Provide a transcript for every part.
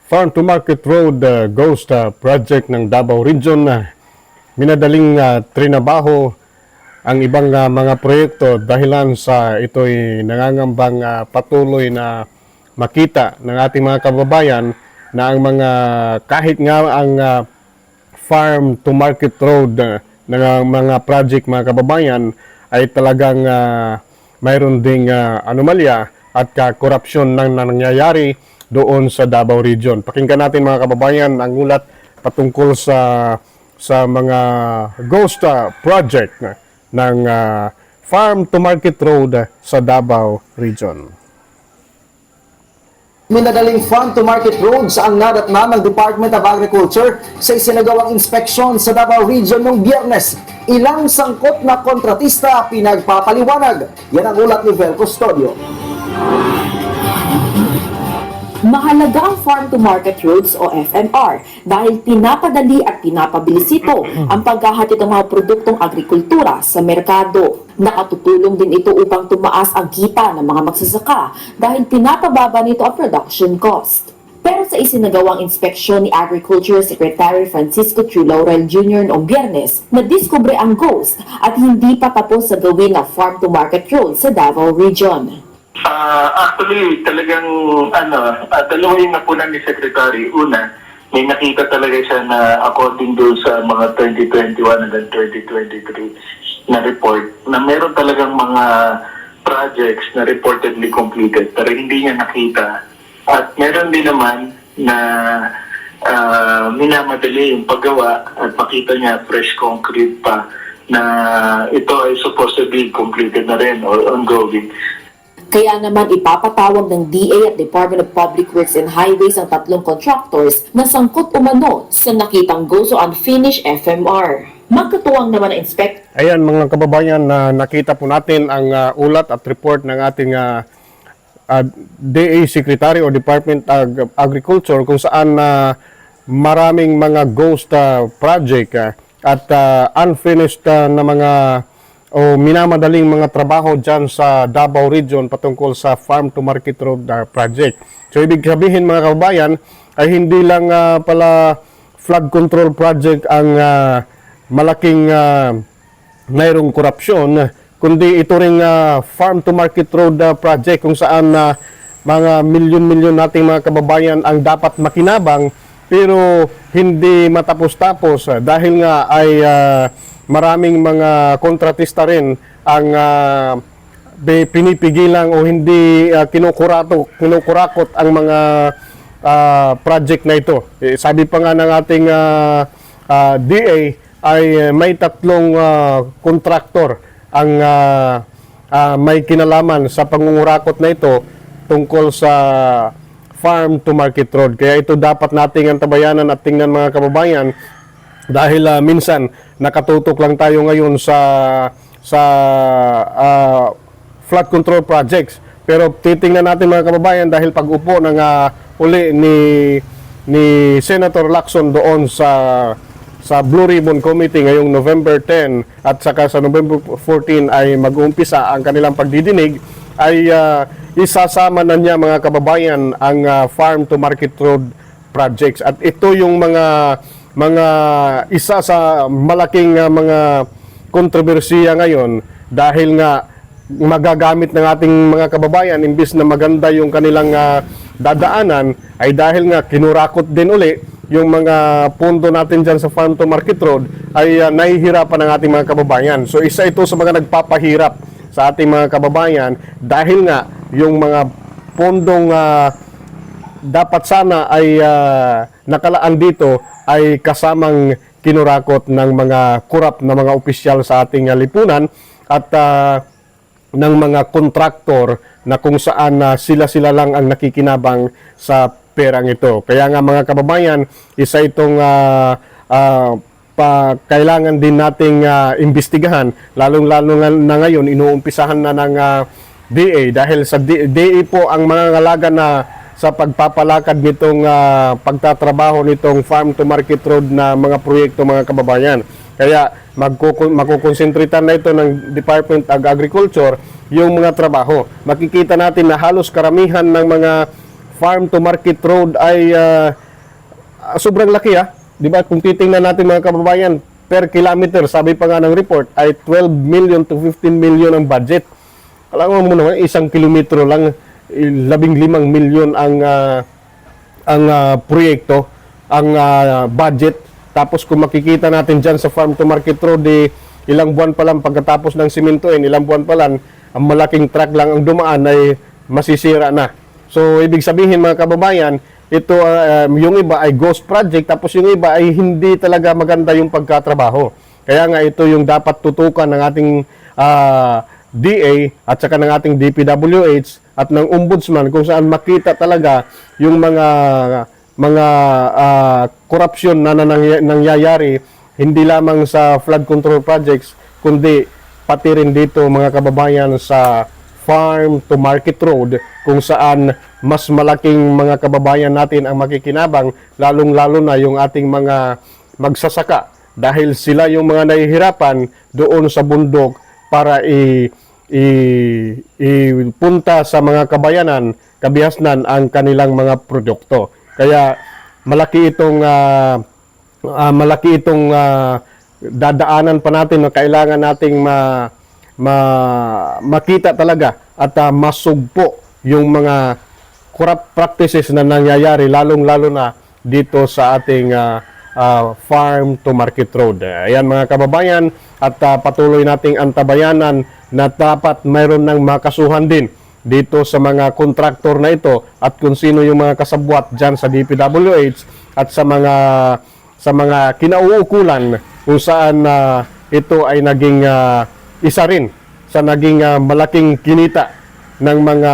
Farm to Market Road Ghost Project ng Davao Region na minadaling trinabaho ang ibang mga proyekto dahilan sa ito'y nangangambang patuloy na makita ng ating mga kababayan na ang mga kahit nga ang Farm to Market Road ng mga project mga kababayan ay talagang mayroon ding anomalya at korupsyon nang nangyayari doon sa Davao Region. Pakinggan natin mga kababayan ang ulat patungkol sa mga ghost project ng Farm to Market Road sa Davao Region. Minadaling farm to market roads ang nadatnan ng Department of Agriculture sa isinagawang inspeksyon sa Davao Region noong Biyernes. Ilang sangkot na kontratista pinagpapaliwanag. Yan ang ulat ni Vel Custodio. Mahalaga ang farm-to-market roads o FMR dahil pinapadali at pinapabilis ito ang paghahatid ng mga produktong agrikultura sa merkado. Nakatutulong din ito upang tumaas ang kita ng mga magsasaka dahil pinapababa nito ang production cost. Pero sa isinagawang inspeksyon ni Agriculture Secretary Francisco Chu Laurel Jr. noong Biyernes, nadiskubre ang ghost at hindi pa tapos sa gawin na farm-to-market road sa Davao Region. Actually, talagang dalawa yung napunan ni Secretary. Una, may nakita talaga siya na according doon sa mga 2021 hanggang 2023 na report na meron talagang mga projects na reportedly completed pero hindi niya nakita. At meron din naman na minamadali yung paggawa at makita niya fresh concrete pa na ito ay supposed to be completed na rin or ongoing. Kaya naman ipapatawag ng DA at Department of Public Works and Highways ang tatlong contractors na sangkot umano sa nakitang ghost o unfinished FMR. Magkatuwang naman ang inspect. Ayan mga kababayan, nakita po natin ang ulat at report ng ating DA Secretary o Department of Agriculture kung saan maraming mga ghost project at unfinished na mga o minamadaling mga trabaho dyan sa Davao Region patungkol sa Farm to Market Road project. So ibig sabihin mga kababayan ay hindi lang pala flood control project ang malaking mayroong korupsyon, kundi ito ring Farm to Market Road project kung saan mga milyon-milyon nating mga kababayan ang dapat makinabang pero hindi matapos-tapos dahil nga ay maraming mga kontratista rin ang pinipigilan o hindi kinukurakot ang mga project na ito. Sabi pa nga ng ating DA ay may tatlong kontraktor ang may kinalaman sa pangungurakot na ito tungkol sa Farm to Market Road. Kaya ito dapat nating antabayanan at tingnan mga kababayan dahil minsan nakatutok lang tayo ngayon sa flood control projects. Pero titingnan natin mga kababayan dahil pag-upo ng uli ni Senator Lacson doon sa Blue Ribbon Committee ngayong November 10 at saka sa November 14 ay mag-uumpisa ang kanilang pagdidinig ay isasama na niya mga kababayan ang Farm to Market Road projects. At ito yung mga isa sa malaking mga kontrobersiya ngayon dahil nga magagamit ng ating mga kababayan imbis na maganda yung kanilang dadaanan ay dahil nga kinurakot din uli yung mga pundo natin dyan sa Farm to Market Road ay nahihirapan ng ating mga kababayan. So isa ito sa mga nagpapahirap sa ating mga kababayan dahil nga yung mga pundong dapat sana ay nakalaan dito ay kasamang kinurakot ng mga korap na mga opisyal sa ating lipunan at ng mga kontraktor na kung saan sila lang ang nakikinabang sa perang ito. Kaya nga mga kababayan, isa itong kailangan din nating imbestigahan, lalong-lalo na ngayon inuumpisahan na ng DA dahil sa DA po ang mga ngalaga na sa pagpapalakad nitong pagtatrabaho nitong Farm to Market Road na mga proyekto mga kababayan. Kaya makukonsentritan na ito ng Department of Agriculture yung mga trabaho. Makikita natin na halos karamihan ng mga farm to market road ay sobrang laki di ba? Kung titingnan natin mga kababayan, per kilometer, sabi pa nga ng report, ay 12 million to 15 million ang budget. Alam mo naman, 1 kilometro lang, 15 milyon ang proyekto, ang budget. Tapos kung makikita natin dyan sa farm to market road, ilang buwan pa lang pagkatapos ng simentoin, ilang buwan pa lang, ang malaking truck lang ang dumaan ay masisira na. So, ibig sabihin mga kababayan, ito, yung iba ay ghost project, tapos yung iba ay hindi talaga maganda yung pagkatrabaho. Kaya nga ito yung dapat tutukan ng ating DA at saka ng ating DPWH at ng Ombudsman kung saan makita talaga yung mga corruption na nangyayari hindi lamang sa flood control projects kundi pati rin dito mga kababayan sa farm to market road kung saan mas malaking mga kababayan natin ang makikinabang lalong-lalo na yung ating mga magsasaka dahil sila yung mga nahihirapan doon sa bundok para ipunta sa mga kabayanan, kabihasnan ang kanilang mga produkto. Kaya malaki itong dadaanan pa natin na kailangan nating makita talaga at masugpo yung mga corrupt practices na nangyayari lalong-lalo na dito sa ating farm to market road. Ayan mga kababayan at patuloy nating antabayanan na dapat mayroon ng makasuhan din dito sa mga kontraktor na ito at kung sino yung mga kasabwat dyan sa DPWH at sa mga kinauukulan kung saan ito ay naging isa rin sa naging malaking kinita ng mga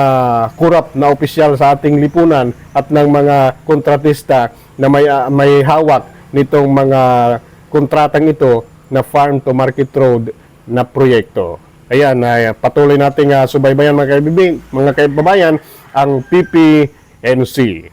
corrupt na opisyal sa ating lipunan at ng mga kontratista na may hawak nitong mga kontratang ito na farm to market road na proyekto. Ayan, patuloy nating subaybayan mga kaibigan, mga kaibabayan ang PPNC.